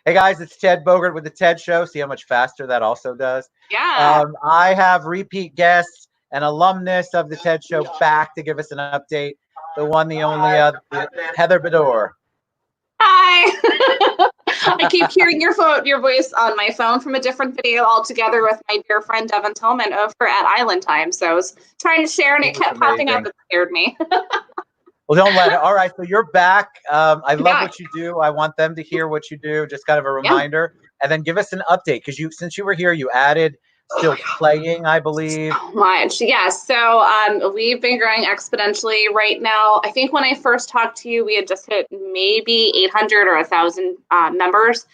Hey guys, it's Ted Bogert with the Ted Show. See how much faster that also does. Yeah. I have repeat guests and alumnus of the Ted Show back to give us an update. The one, the only, Heather Bedor. Hi. I keep hearing your voice on my phone from a different video altogether with my dear friend Devin Tillman over at Island Time. So I was trying to share and it kept popping up. It scared me. Well, don't let it. All right, so you're back. I love Yeah. what you do. I want them to hear what you do. Just kind of a reminder, and then give us an update because since you were here, you added still playing, I believe. So much, yes. So we've been growing exponentially right now. I think when I first talked to you, we had just hit maybe 800 or 1,000 members.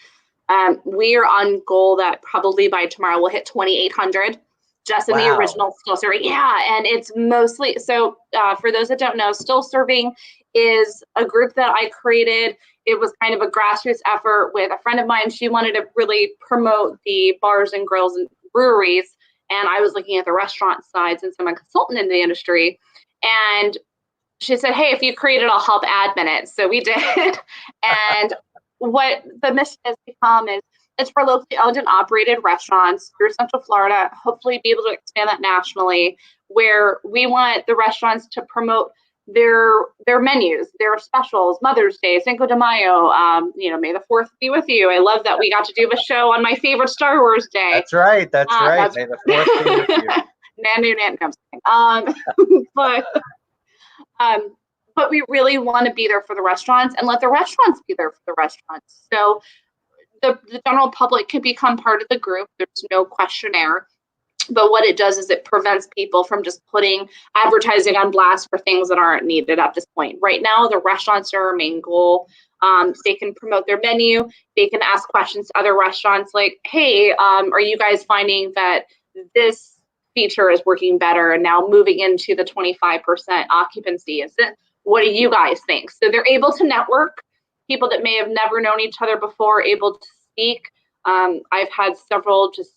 We are on goal that probably by tomorrow we'll hit 2,800 just in the original Still Serving. Yeah, and it's mostly, so for those that don't know, Still Serving is a group that I created. It was kind of a grassroots effort with a friend of mine. She wanted to really promote the bars and grills and breweries, and I was looking at the restaurant side since I'm a consultant in the industry. And she said, hey, if you create it, I'll help admin it. So we did. And what the mission has become is it's for locally owned and operated restaurants through Central Florida, hopefully be able to expand that nationally, where we want the restaurants to promote their menus, their specials, Mother's Day, Cinco de Mayo, May the 4th be with you. I love that we got to do a show on my favorite Star Wars day. That's right. That's right. May the 4th be with you. But we really want to be there for the restaurants and let the restaurants be there for the restaurants. So the general public can become part of the group. There's no questionnaire. But what it does is it prevents people from just putting advertising on blast for things that aren't needed at this point. Right now, the restaurants are our main goal. They can promote their menu. They can ask questions to other restaurants like, hey, are you guys finding that this feature is working better and now moving into the 25% occupancy? What do you guys think? So they're able to network. People that may have never known each other before able to speak. I've had several just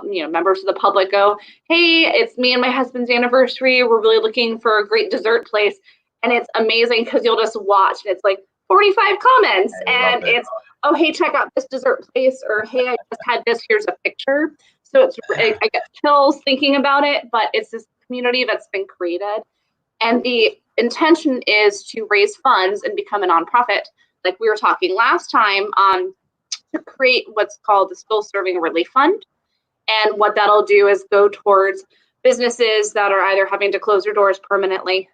members of the public go, hey, it's me and my husband's anniversary. We're really looking for a great dessert place. And it's amazing because you'll just watch and it's like 45 comments and it's, oh, hey, check out this dessert place, or hey, I just had this, here's a picture. So I get chills thinking about it, but it's this community that's been created. And the intention is to raise funds and become a nonprofit, like we were talking last time, to create what's called the Still Serving Relief Fund. And what that'll do is go towards businesses that are either having to close their doors permanently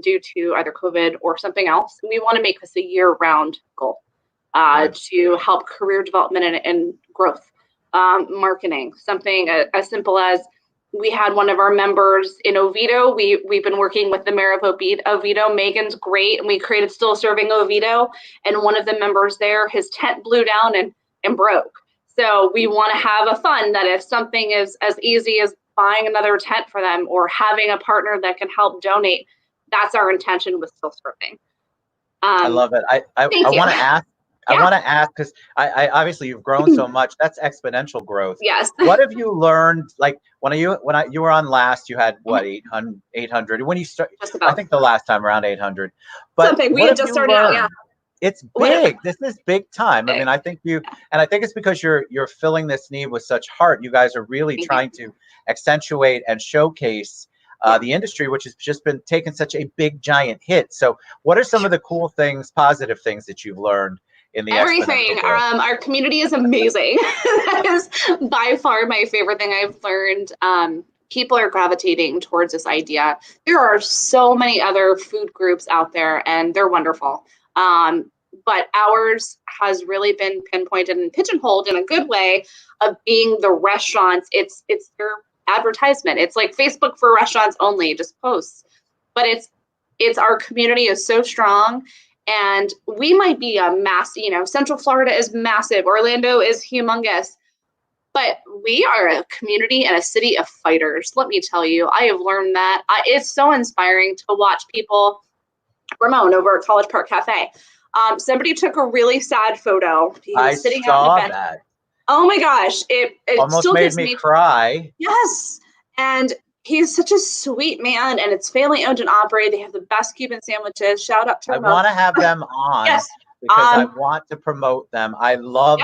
due to either COVID or something else. And we want to make this a year-round goal to help career development and growth, marketing. Something as simple as we had one of our members in Oviedo. We've been working with the mayor of Oviedo. Megan's great, and we created Still Serving Oviedo. And one of the members there, his tent blew down and broke. So we want to have a fund that if something is as easy as buying another tent for them or having a partner that can help donate, that's our intention with Still Serving. I love it. I want to ask. I want to ask because I obviously you've grown so much. That's exponential growth. Yes. What have you learned? Like when you were on last, you had what 800. When you start, I think the last time around 800. But something we had just started out. Yeah. It's big. This is big time. I mean, I think it's because you're filling this need with such heart. You guys are really trying to accentuate and showcase the industry, which has just been taking such a big, giant hit. So what are some of the cool things, positive things that you've learned in the everything? Our community is amazing. That is by far my favorite thing I've learned. People are gravitating towards this idea. There are so many other food groups out there, and they're wonderful. But ours has really been pinpointed and pigeonholed in a good way of being the restaurants. It's their advertisement. It's like Facebook for restaurants only, just posts. But it's our community is so strong, and we might be a Central Florida is massive. Orlando is humongous. But we are a community and a city of fighters. Let me tell you, I have learned that. It's so inspiring to watch people. Ramon over at College Park Cafe. Somebody took a really sad photo. He was sitting out on the bench. That. Oh my gosh. It almost still made me cry. Yes. And he's such a sweet man, and it's family owned and operated. They have the best Cuban sandwiches. Shout out to Ramon. I want to have them on. Yes. because I want to promote them. I love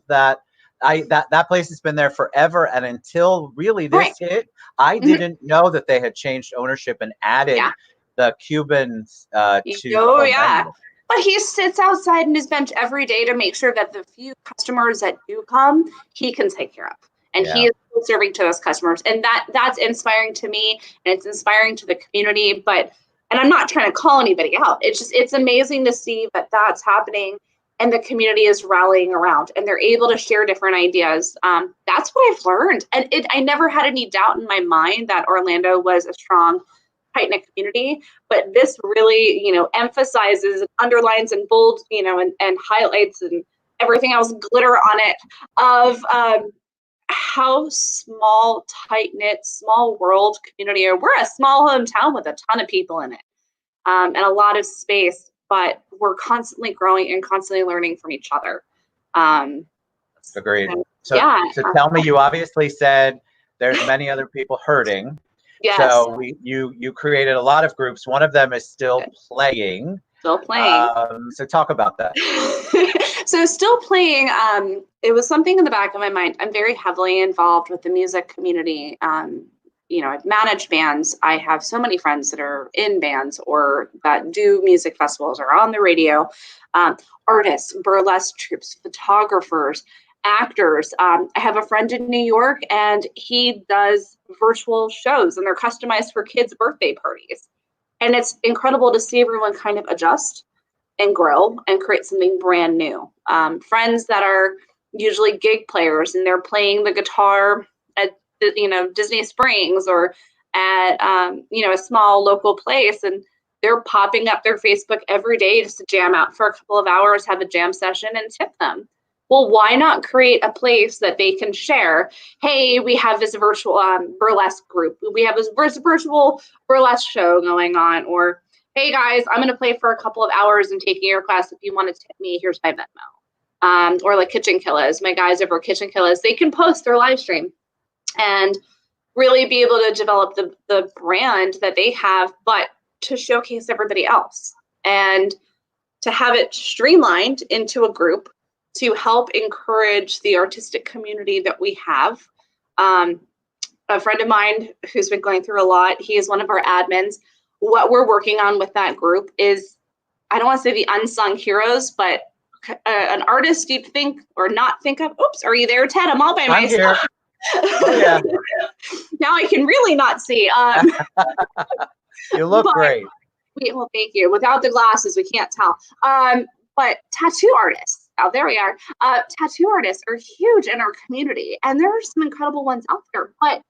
that. That place has been there forever, and until really this hit, I didn't know that they had changed ownership and added the Cubans to the whole menu. But he sits outside in his bench every day to make sure that the few customers that do come, he can take care of. And he is serving to those customers. And that's inspiring to me, and it's inspiring to the community. And I'm not trying to call anybody out. It's amazing to see that that's happening and the community is rallying around and they're able to share different ideas. That's what I've learned. And I never had any doubt in my mind that Orlando was a strong, tight-knit community, but this really, emphasizes and underlines and bold, and highlights and everything else, glitter on it, of how small, tight-knit, small world community, or we're a small hometown with a ton of people in it, and a lot of space, but we're constantly growing and constantly learning from each other. Agreed. So tell me, you obviously said there's many other people hurting. Yes. So you created a lot of groups. One of them is Still Playing. Still Playing. So talk about that. So Still Playing, it was something in the back of my mind. I'm very heavily involved with the music community. I've managed bands. I have so many friends that are in bands or that do music festivals or on the radio, artists, burlesque troupes, photographers, actors. I have a friend in New York, and he does virtual shows, and they're customized for kids' birthday parties. And it's incredible to see everyone kind of adjust and grow and create something brand new. Friends that are usually gig players, and they're playing the guitar at Disney Springs or at a small local place, and they're popping up their Facebook every day just to jam out for a couple of hours, have a jam session, and tip them. Well, why not create a place that they can share? Hey, we have this virtual burlesque group. We have this virtual burlesque show going on. Or, hey guys, I'm going to play for a couple of hours and taking your class. If you want to tip me, here's my Venmo. Or like Kitchen Killers, my guys over at Kitchen Killers, they can post their live stream and really be able to develop the brand that they have, but to showcase everybody else and to have it streamlined into a group to help encourage the artistic community that we have. A friend of mine who's been going through a lot, he is one of our admins. What we're working on with that group is, I don't want to say the unsung heroes, but an artist you'd think or not think of. Oops, are you there, Ted? I'm all by myself. Oh, yeah. Now I can really not see. You look great. Well, thank you. Without the glasses, we can't tell. But tattoo artists. Oh, there we are. Tattoo artists are huge in our community, and there are some incredible ones out there, but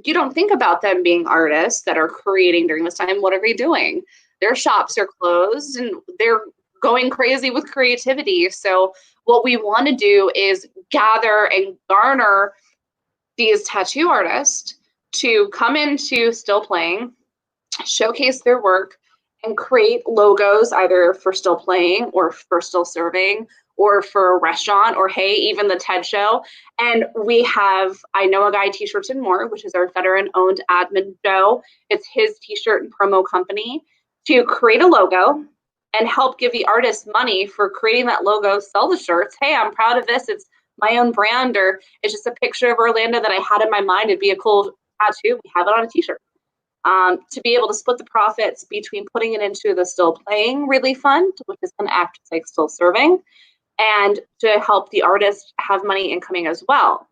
you don't think about them being artists that are creating during this time. What are they doing? Their shops are closed, and they're going crazy with creativity. So what we want to do is gather and garner these tattoo artists to come into Still Playing, showcase their work, and create logos either for Still Playing or for Still Serving or for a restaurant, or hey, even the TED Show. And we have I Know a Guy T-Shirts and More, which is our veteran-owned admin Joe. It's his T-shirt and promo company to create a logo and help give the artist money for creating that logo, sell the shirts. Hey, I'm proud of this. It's my own brand, or it's just a picture of Orlando that I had in my mind. It'd be a cool tattoo. We have it on a T-shirt. To be able to split the profits between putting it into the Still Playing Relief Fund, which is going to act like Still Serving, and to help the artist have money incoming as well.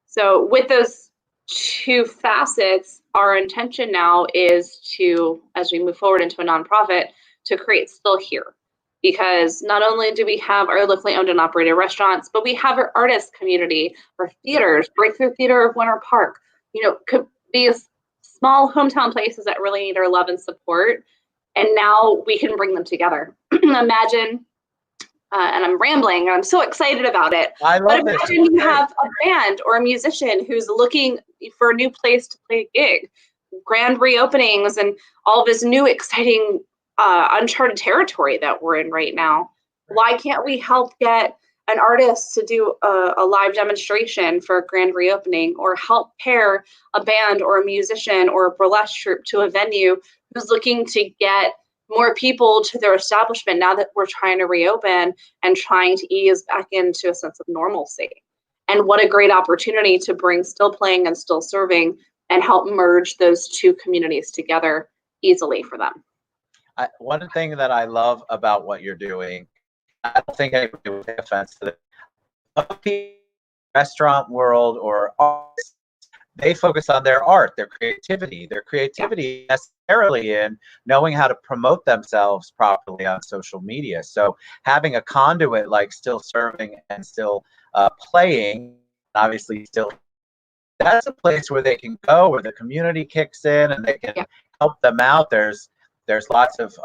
So with those two facets, our intention now is to, as we move forward into a nonprofit, to create Still Here. Because not only do we have our locally owned and operated restaurants, but we have our artist community, our theaters, Breakthrough Theater of Winter Park, could be small hometown places that really need our love and support. And now we can bring them together. Imagine, and I'm rambling, and I'm so excited about it. I love but imagine you have a band or a musician who's looking for a new place to play a gig, grand reopenings, and all this new exciting uncharted territory that we're in right now. Why can't we help get an artist to do a live demonstration for a grand reopening, or help pair a band or a musician or a burlesque troupe to a venue who's looking to get more people to their establishment now that we're trying to reopen and trying to ease back into a sense of normalcy. And what a great opportunity to bring still playing and still serving and help merge those two communities together easily for them. One thing that I love about what you're doing, I don't think anybody would take offense to it. The restaurant world or artists, they focus on their art, their creativity necessarily in knowing how to promote themselves properly on social media. So having a conduit like Still Serving and Still Playing, obviously still, that's a place where they can go, where the community kicks in and they can help them out. There's lots of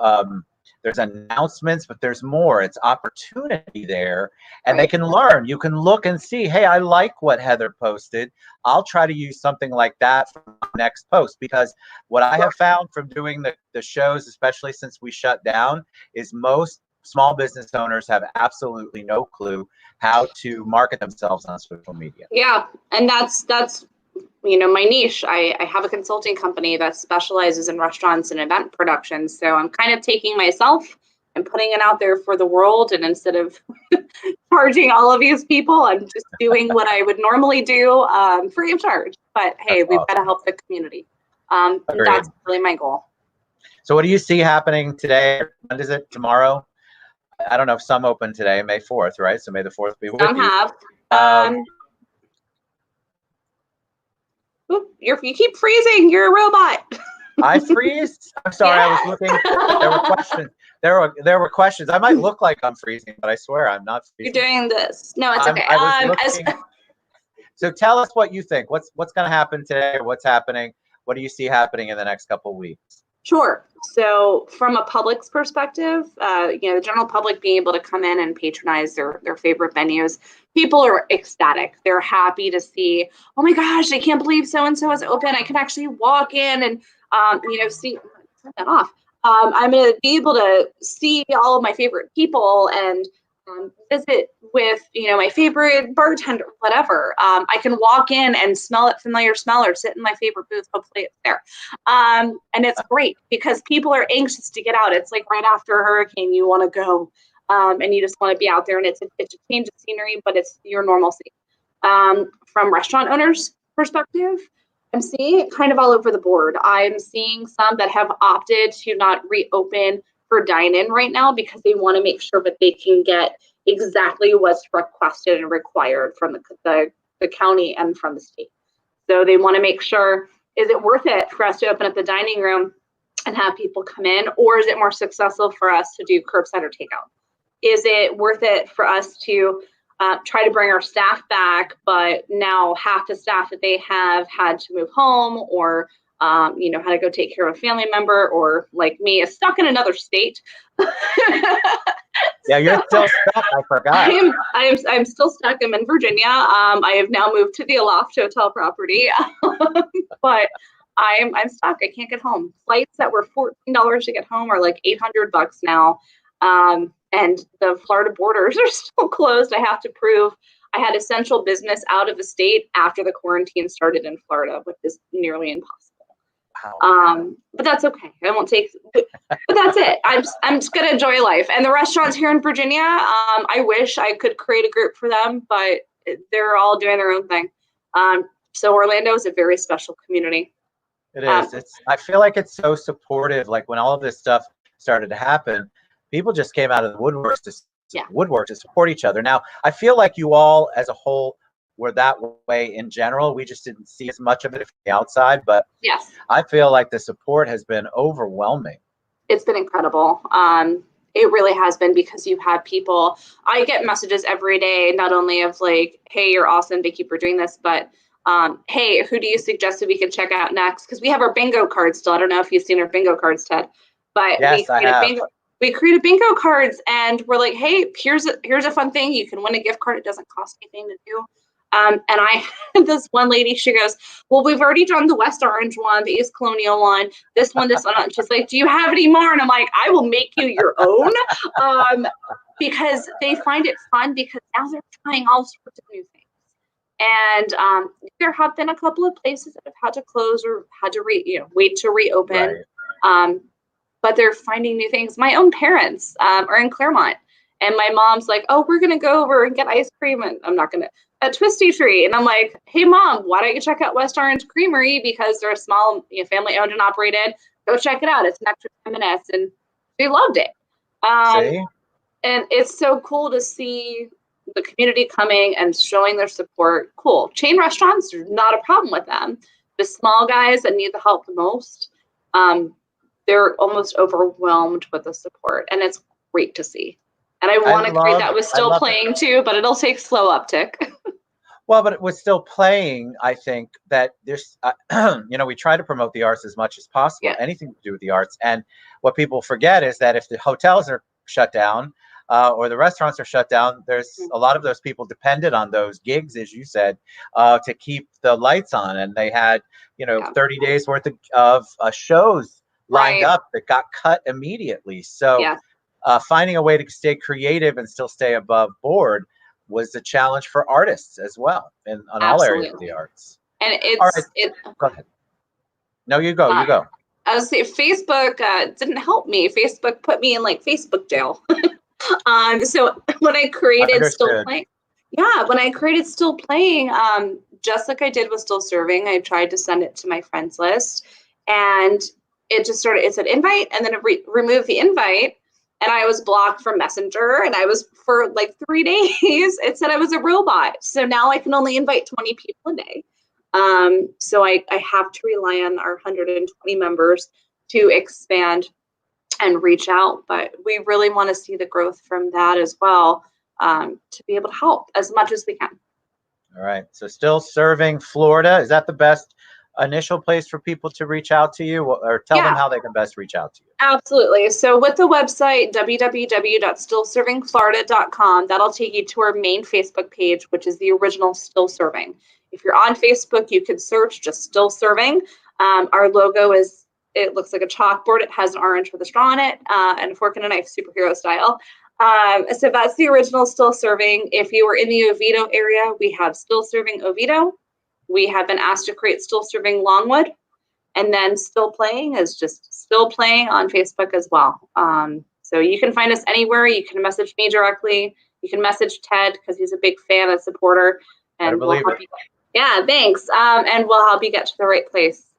there's announcements, but there's more. It's opportunity there, and they can learn. You can look and see, hey, I like what Heather posted. I'll try to use something like that for my next post, because what I have found from doing the shows, especially since we shut down, is most small business owners have absolutely no clue how to market themselves on social media. Yeah, and that's my niche. I have a consulting company that specializes in restaurants and event production. So I'm kind of taking myself and putting it out there for the world. And instead of charging all of these people, I'm just doing what I would normally do free of charge. But hey, we've got to help the community. That's really my goal. So what do you see happening today? When is it? Tomorrow? I don't know if some open today, May 4th, right? So May the 4th be with you. Some have. You keep freezing. You're a robot. I freeze? I'm sorry. I was looking. There were questions. There were questions. I might look like I'm freezing, but I swear I'm not freezing. You're doing this. No, it's okay. I was looking. So tell us what you think. What's going to happen today? What's happening? What do you see happening in the next couple of weeks? Sure. So from a public's perspective, the general public being able to come in and patronize their favorite venues, people are ecstatic. They're happy to see, oh my gosh, I can't believe so-and-so is open. I can actually walk in and, see, turn that off. I'm going to be able to see all of my favorite people and visit with, my favorite bartender, whatever. I can walk in and smell that familiar smell or sit in my favorite booth. Hopefully it's there. And it's great because people are anxious to get out. It's like right after a hurricane, you want to go and you just want to be out there, and it's a change of scenery, but it's your normalcy. From restaurant owners' perspective, I'm seeing it kind of all over the board. I'm seeing some that have opted to not reopen for dine-in right now because they want to make sure that they can get exactly what's requested and required from the county and from the state. So they want to make sure, is it worth it for us to open up the dining room and have people come in, or is it more successful for us to do curbside or takeout? Is it worth it for us to try to bring our staff back, but now half the staff that they have had to move home or had to go take care of a family member, or like me, is stuck in another state. Yeah, you're still stuck. I forgot. I'm still stuck. I'm in Virginia. I have now moved to the Aloft Hotel property, but I'm stuck. I can't get home. Flights that were $14 to get home are like $800 now. And the Florida borders are still closed. I have to prove I had essential business out of the state after the quarantine started in Florida, which is nearly impossible. Wow. But that's okay. I won't take, but that's it. I'm just going to enjoy life. And the restaurants here in Virginia, I wish I could create a group for them, but they're all doing their own thing. So Orlando is a very special community. It is. I feel like it's so supportive. Like when all of this stuff started to happen, people just came out of the woodwork to support each other. Now, I feel like you all as a whole were that way in general. We just didn't see as much of it from the outside, but yes, I feel like the support has been overwhelming. It's been incredible. It really has been, because you have people, I get messages every day, not only of like, hey, you're awesome, thank you for doing this, but hey, who do you suggest that we can check out next? Because we have our bingo cards still. I don't know if you've seen our bingo cards, Ted, but yes, we created bingo cards, and we're like, hey, here's a fun thing. You can win a gift card. It doesn't cost anything to do. And I had this one lady, she goes, well, we've already done the West Orange one, the East Colonial one, this one. And she's like, do you have any more? And I'm like, I will make you your own. Because they find it fun, because now they're trying all sorts of new things. And there have been a couple of places that have had to close or had to wait to reopen. Right. but they're finding new things. My own parents are in Claremont, and my mom's like, oh, we're going to go over and get ice cream. And I'm not going to, at Twisty Tree. And I'm like, hey, Mom, why don't you check out West Orange Creamery? Because they're a small, family owned and operated. Go check it out. It's an extra 10 minutes. And they loved it. See? And it's so cool to see the community coming and showing their support. Cool. Chain restaurants, there's not a problem with them. The small guys that need the help the most, they're almost overwhelmed with the support. And it's great to see. And I want to create that with Still Playing too, but it'll take slow uptick. Well, but with Still Playing, I think that there's, we try to promote the arts as much as possible, anything to do with the arts. And what people forget is that if the hotels are shut down or the restaurants are shut down, there's a lot of those people depended on those gigs, as you said, to keep the lights on. And they had, 30 days worth of shows lined up that got cut immediately. So finding a way to stay creative and still stay above board was a challenge for artists as well on all areas of the arts. And it's all right. Go ahead. No, you go. You go. I was saying Facebook didn't help me. Facebook put me in like Facebook jail. So when I created Still Playing, when I created Still Playing, just like I did with Still Serving, I tried to send it to my friends list, and it just started. It said invite, and then it removed the invite. And I was blocked from Messenger, and I was for like 3 days. It said I was a robot. So now I can only invite 20 people a day. So I have to rely on our 120 members to expand and reach out. But we really want to see the growth from that as well, to be able to help as much as we can. All right. So Still Serving Florida, is that the best initial place for people to reach out to you, or tell them how they can best reach out to you? Absolutely. So with the website, www.stillservingflorida.com, that'll take you to our main Facebook page, which is the original Still Serving. If you're on Facebook, you can search just Still Serving. Our logo it looks like a chalkboard. It has an orange with a straw in it, and a fork and a knife, superhero style. So that's the original Still Serving. If you were in the Oviedo area, we have Still Serving Oviedo. We have been asked to create Still Serving Longwood, and then Still Playing is just Still Playing on Facebook as well. So you can find us anywhere. You can message me directly. You can message Ted because he's a big fan and supporter. And we'll help you. Yeah, thanks. And we'll help you get to the right place.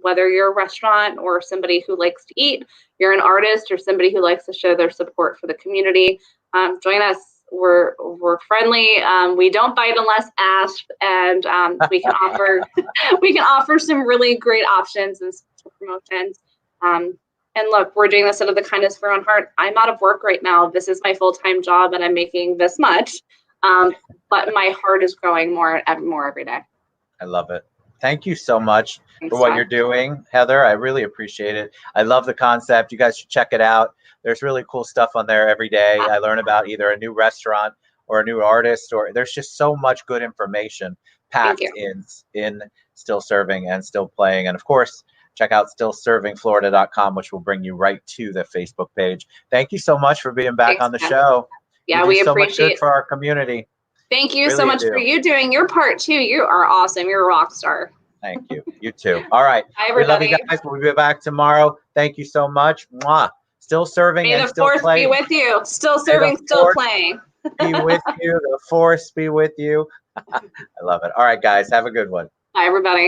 Whether you're a restaurant or somebody who likes to eat, you're an artist or somebody who likes to show their support for the community, join us. We're friendly. We don't bite unless asked, and we can offer some really great options and special promotions. And look, we're doing this out of the kindness of our own heart. I'm out of work right now. This is my full-time job, and I'm making this much. But my heart is growing more every day. I love it. Thank you so much for what you're doing, Heather. I really appreciate it. I love the concept. You guys should check it out. There's really cool stuff on there every day. I learn about either a new restaurant or a new artist, or there's just so much good information packed in Still Serving and Still Playing. And of course, check out stillservingflorida.com, which will bring you right to the Facebook page. Thank you so much for being back on the show. Yeah, we appreciate so much good for our community. Thank you so much for you doing your part too. You are awesome. You're a rock star. Thank you. You too. All right. Bye, we love you guys. We'll be back tomorrow. Thank you so much. Mwah. Still serving and still playing. May the force be with you. Still serving, still playing. Be with you. The force be with you. I love it. All right, guys. Have a good one. Bye, everybody.